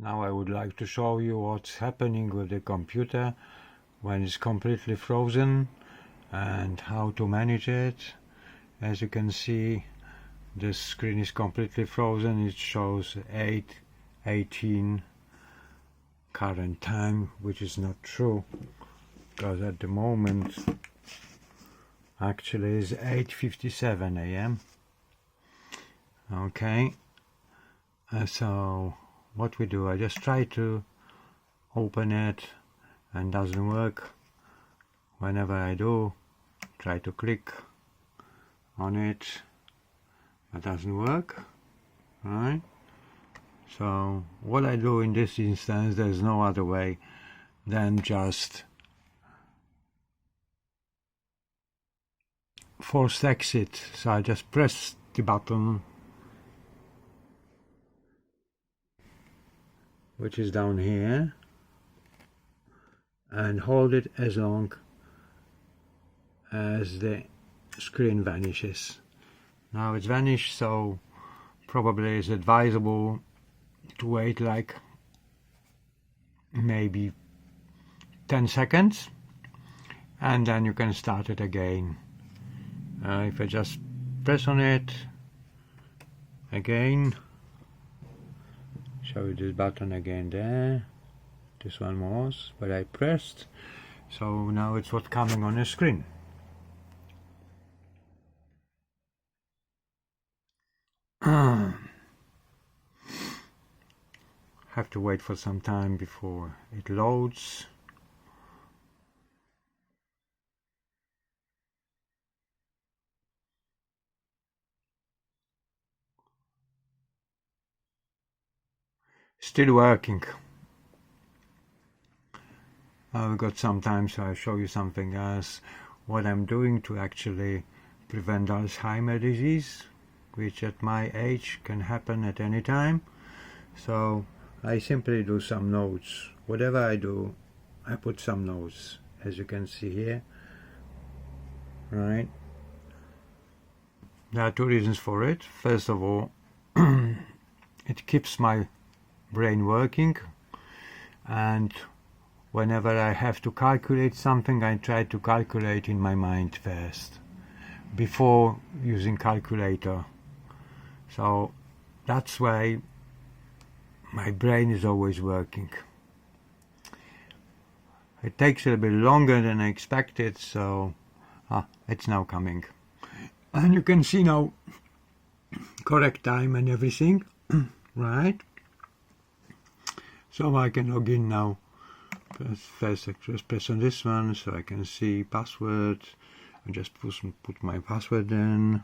Now I would like to show you what's happening with the computer when it's completely frozen and how to manage it. As you can see, the screen is completely frozen. It shows 8:18 current time, which is not true, because at the moment actually is 8:57 a.m. Okay, so what we do, I just try to open it and doesn't work. Whenever I do, try to click on it, it doesn't work, right? So what I do in this instance, there's no other way than just force exit. So I just press the button which is down here and hold it as long as the screen vanishes. Now it's vanished, so probably it's advisable to wait like maybe 10 seconds and then you can start it again. If I just press on it again, show you this button again there, this one was, but I pressed, so now it's what's coming on the screen. Have to wait for some time before it loads. Still working. We've got some time, so I'll show you something else. What I'm doing to actually prevent Alzheimer's disease, which at my age can happen at any time. So I simply do some notes. Whatever I do, I put some notes, as you can see here. Right? There are two reasons for it. First of all, it keeps my brain working, and whenever I have to calculate something, I try to calculate in my mind first before using calculator. So that's why my brain is always working. It takes a little bit longer than I expected, so it's now coming. And you can see now correct time and everything, right? So I can log in now. First I just press on this one so I can see password. I just put my password in.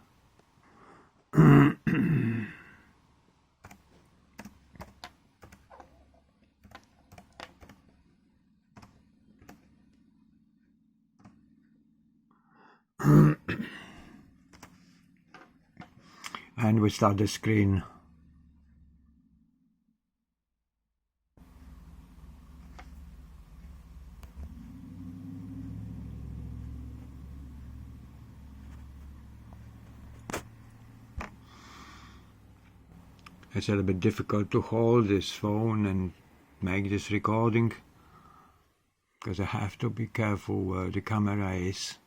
And we start the screen. It's a little bit difficult to hold this phone and make this recording because I have to be careful where the camera is.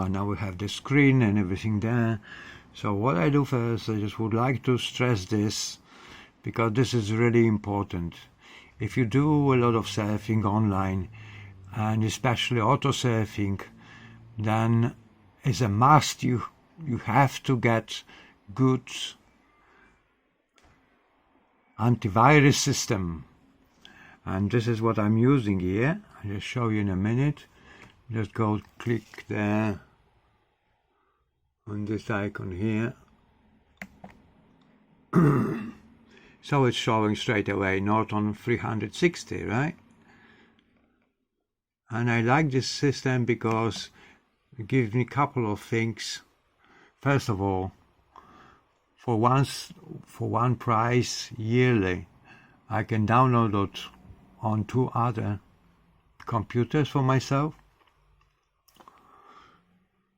Now we have the screen and everything there. So what I do first, I just would like to stress this because this is really important. If you do a lot of surfing online, and especially auto surfing, then it's a must. You have to get good antivirus system, and this is what I'm using here. I'll just show you in a minute. Just go click there on this icon here. So it's showing straight away Norton 360, right? And I like this system because it gives me a couple of things. First of all, for one price yearly, I can download it on 2 other computers for myself.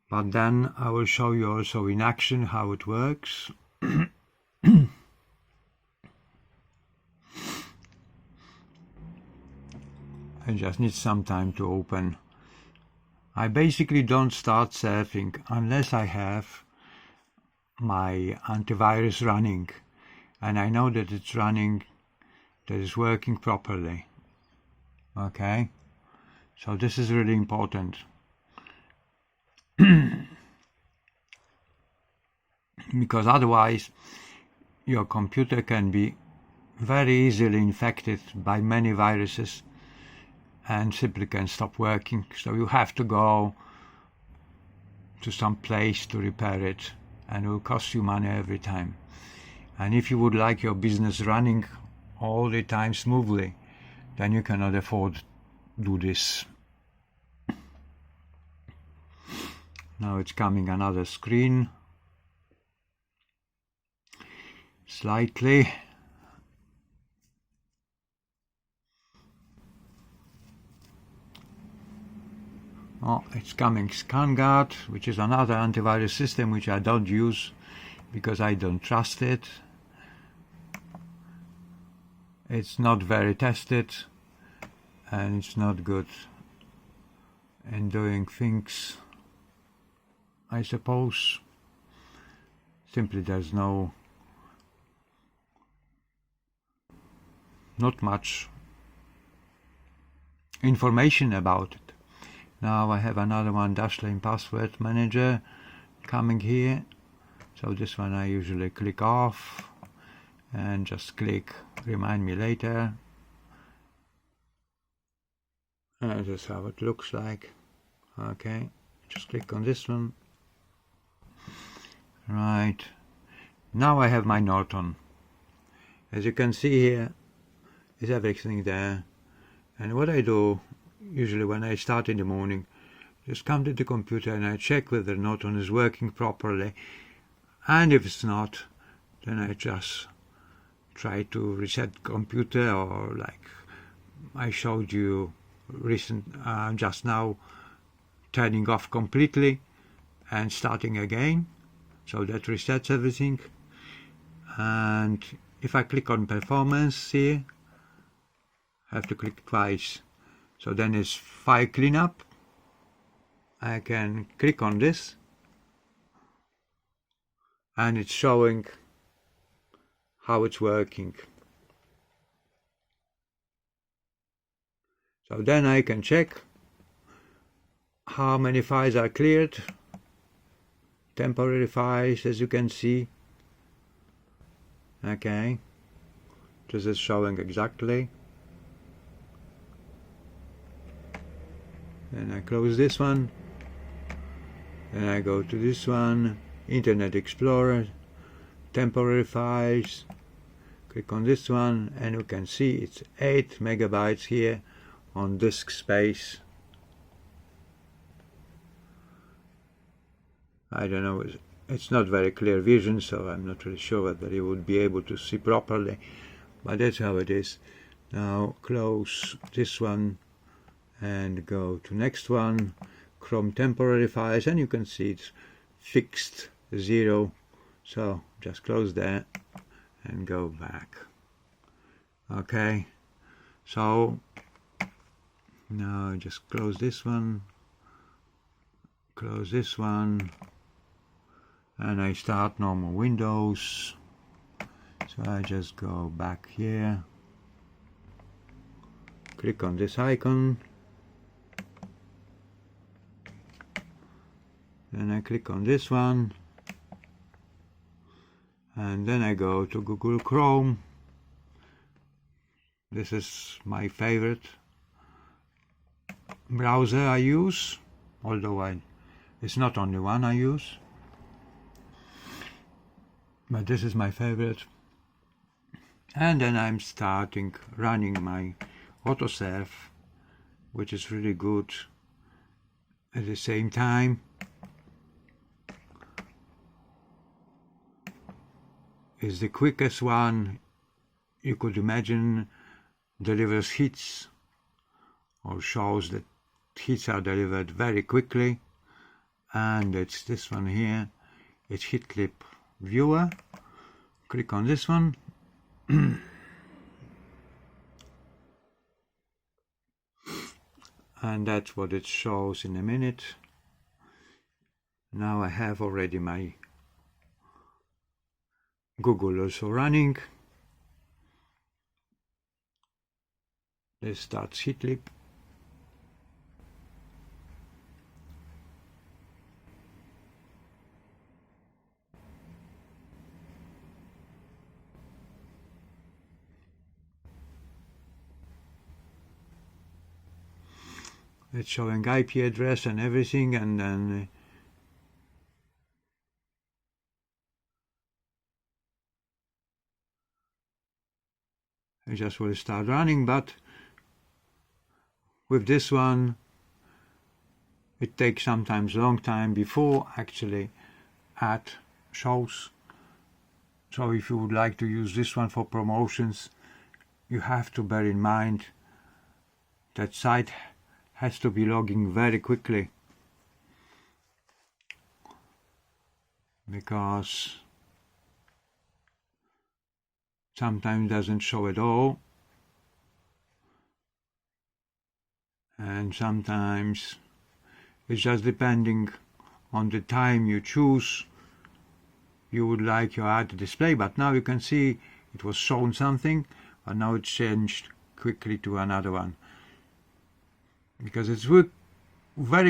but then I will show you also in action how it works. I just need some time to open. I basically don't start surfing unless I have my antivirus running and I know that it's running, that it's working properly. Okay, so this is really important. Because otherwise your computer can be very easily infected by many viruses and simply can stop working. So you have to go to some place to repair it, and it will cost you money every time. And if you would like your business running all the time smoothly, then you cannot afford to do this. Now it's coming another screen. Slightly. Oh, it's coming ScanGuard, which is another antivirus system which I don't use because I don't trust it. It's not very tested and it's not good in doing things, I suppose. Simply there's not much information about it. Now I have another one, Dashlane Password Manager, coming here. So this one I usually click off and just click Remind Me Later. And this is how it looks like. Okay, just click on this one. Right, now I have my Norton. As you can see here, is everything there. And what I do, usually when I start in the morning, just come to the computer and I check whether Norton is working properly, and if it's not, then I just try to reset the computer, or like I showed you just now, turning off completely and starting again, so that resets everything. And if I click on performance here, I have to click twice. So then it's file cleanup. I can click on this and it's showing how it's working. So then I can check how many files are cleared, temporary files, as you can see. Okay, this is showing exactly. Then I close this one, then I go to this one, Internet Explorer, temporary files, click on this one, and you can see it's 8 megabytes here on disk space. I don't know, it's not very clear vision, so I'm not really sure whether you would be able to see properly, but that's how it is. Now close this one and go to next one, Chrome temporary files, and you can see it's fixed 0, so just close that and go back. Okay, so now just close this one, and I start normal Windows. So I just go back here, click on this icon, then I click on this one, and then I go to Google Chrome. This is my favorite browser I use, although it's not only one I use, but this is my favorite. And then I'm running my autosurf, which is really good. At the same time, is the quickest one you could imagine, delivers hits, or shows that hits are delivered very quickly, and it's this one here. It's hit clip viewer. Click on this one. And that's what it shows in a minute. Now I have already my Google also running. Let's start hitlip. It's showing IP address and everything, and then it just will start running. But with this one, it takes sometimes a long time before actually ad shows. So if you would like to use this one for promotions, you have to bear in mind that site has to be logging very quickly, because sometimes doesn't show at all, and sometimes it's just depending on the time you choose you would like your ad to display. But now you can see it was shown something, but now it's changed quickly to another one, because it's very